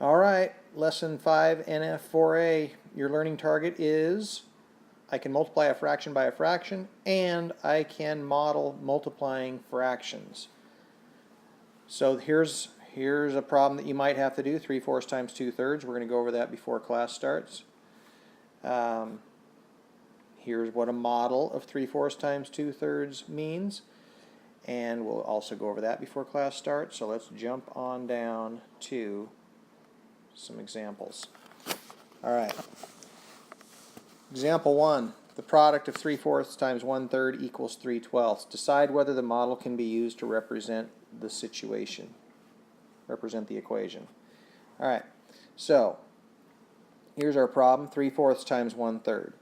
All right, lesson 5.nf.4a. Your learning target is I can multiply a fraction by a fraction and I can model multiplying fractions. So here's a problem that you might have to do, 3/4 times 2/3. We're going to go over that before class starts. Here's what a model of 3/4 times 2/3 means, and we'll also go over that before class starts. So let's jump on down to some examples. All right. Example 1. The product of 3/4 times 1/3 equals 3/12. Decide whether the model can be used to represent the situation, represent the equation. All right. So here's our problem, 3/4 times 1/3.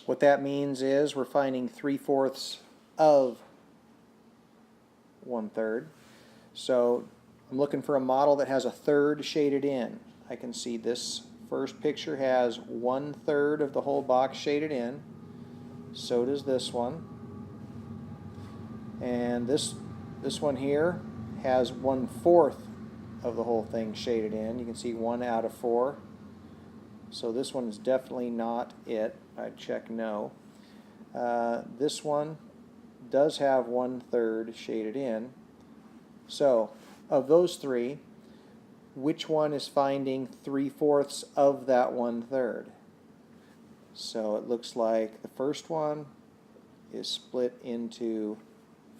What that means is we're finding 3/4 of 1/3. So I'm looking for a model that has a third shaded in. I can see this first picture has 1/3 of the whole box shaded in. So does this one. And this one here has 1/4 of the whole thing shaded in. You can see 1 out of 4. So this one is definitely not it. I'd check no. This one does have 1/3 shaded in. So of those three, which one is finding 3/4 of that 1/3? So it looks like the first one is split into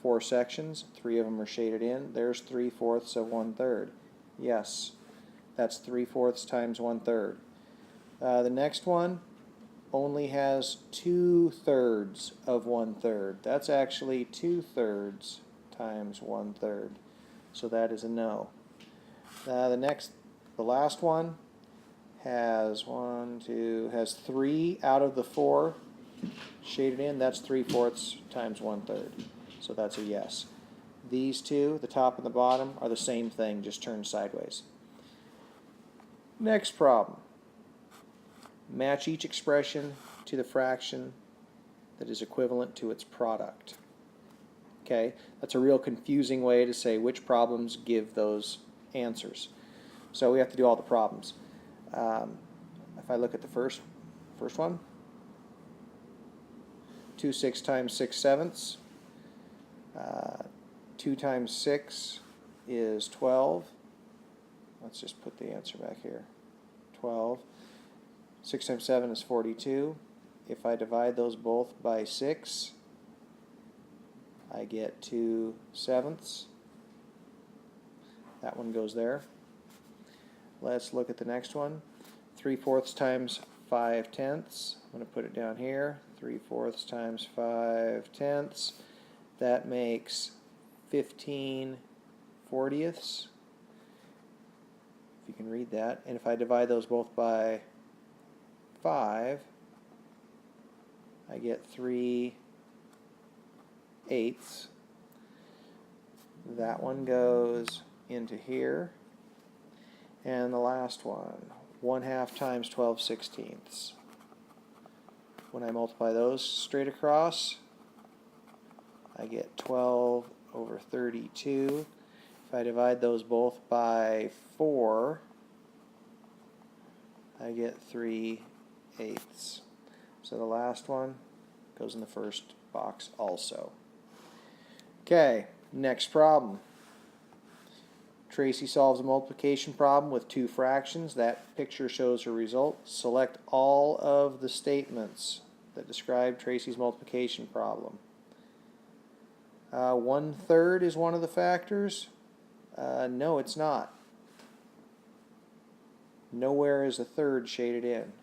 4 sections. 3 of them are shaded in. There's 3/4 of 1/3. Yes, that's 3/4 times 1/3. The next one only has 2/3 of 1/3. That's actually 2/3 times 1/3. So that is a no. The last one has 3 out of the 4 shaded in. That's 3/4 times 1/3. So that's a yes. These two, the top and the bottom, are the same thing, just turned sideways. Next problem. Match each expression to the fraction that is equivalent to its product. Okay, that's a real confusing way to say which problems give those answers. So we have to do all the problems. If I look at the first one, 2/6 times 6/7. 2 times 6 is 12. Let's just put the answer back here. 12. 6 times 7 is 42. If I divide those both by 6, I get 2/7. That one goes there. Let's look at the next one. 3/4 times 5/10. I'm going to put it down here. 3/4 times 5/10. That makes 15/40. If you can read that. And if I divide those both by 5, I get 3/8. That one goes into here. And the last one, 1/2 times 12/16. When I multiply those straight across, I get 12/32. If I divide those both by 4, I get 3/8. So the last one goes in the first box also. Okay, next problem. Tracy solves a multiplication problem with 2 fractions. That picture shows her result. Select all of the statements that describe Tracy's multiplication problem. 1/3 is one of the factors. No, it's not. Nowhere is a third shaded in.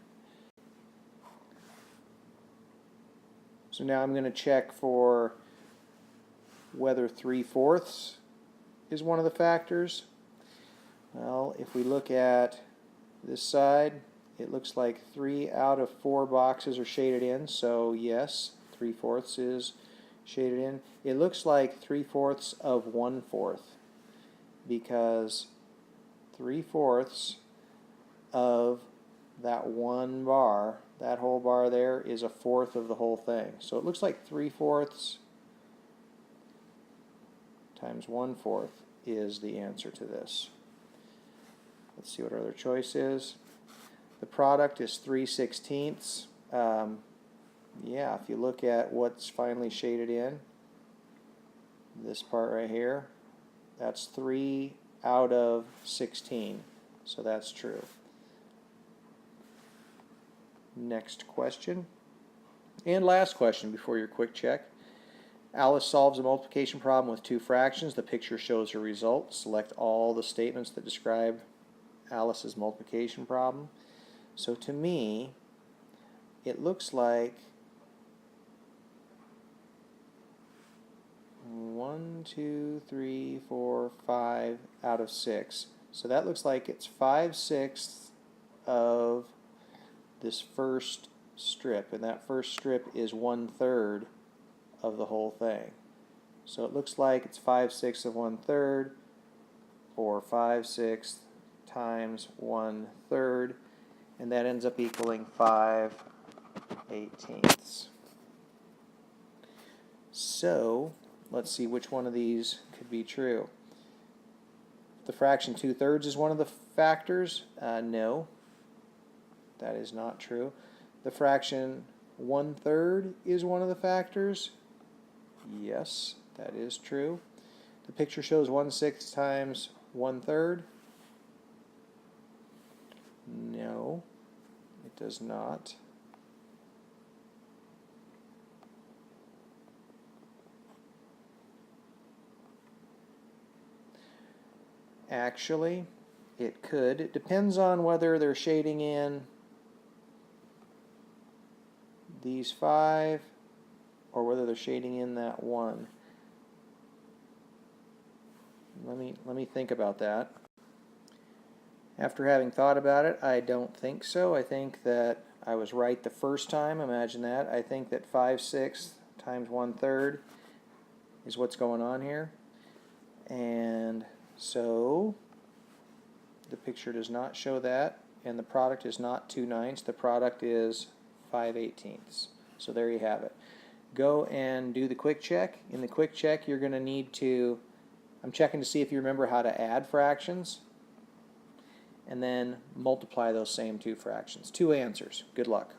So now I'm going to check for whether 3/4 is one of the factors. Well, if we look at this side, it looks like 3 out of 4 boxes are shaded in, so yes, 3/4 is shaded in. It looks like 3/4 of 1/4, because 3/4 of that one bar, that whole bar there, is 1/4 of the whole thing. So it looks like 3/4 times 1/4 is the answer to this. Let's see what our other choice is. The product is 3/16. Yeah, if you look at what's finally shaded in, this part right here, that's 3 out of 16. So that's true. Next question. And last question before your quick check. Alice solves a multiplication problem with two fractions. The picture shows her result. Select all the statements that describe Alice's multiplication problem. So to me, it looks like 1, 2, 3, 4, 5 out of 6. So that looks like it's 5/6 of this first strip, and that first strip is 1/3 of the whole thing. So it looks like it's 5/6 of 1/3, or 5/6 times 1/3, and that ends up equaling 5/18. So let's see which one of these could be true. The fraction 2/3 is one of the factors. No, that is not true. The fraction 1/3 is one of the factors. Yes, that is true. The picture shows 1/6 times 1/3. No, it does not. Actually, it could. It depends on whether they're shading in these 5 or whether they're shading in that 1. Let me think about that. After having thought about it, I don't think so. I think that I was right the first time. Imagine that. I think that 5/6 times 1/3 is what's going on here. And so the picture does not show that, and the product is not 2/9. The product is 5/18. So there you have it. Go and do the quick check. In the quick check, you're going to need to, I'm checking to see if you remember how to add fractions, and then multiply those same two fractions. 2 answers. Good luck.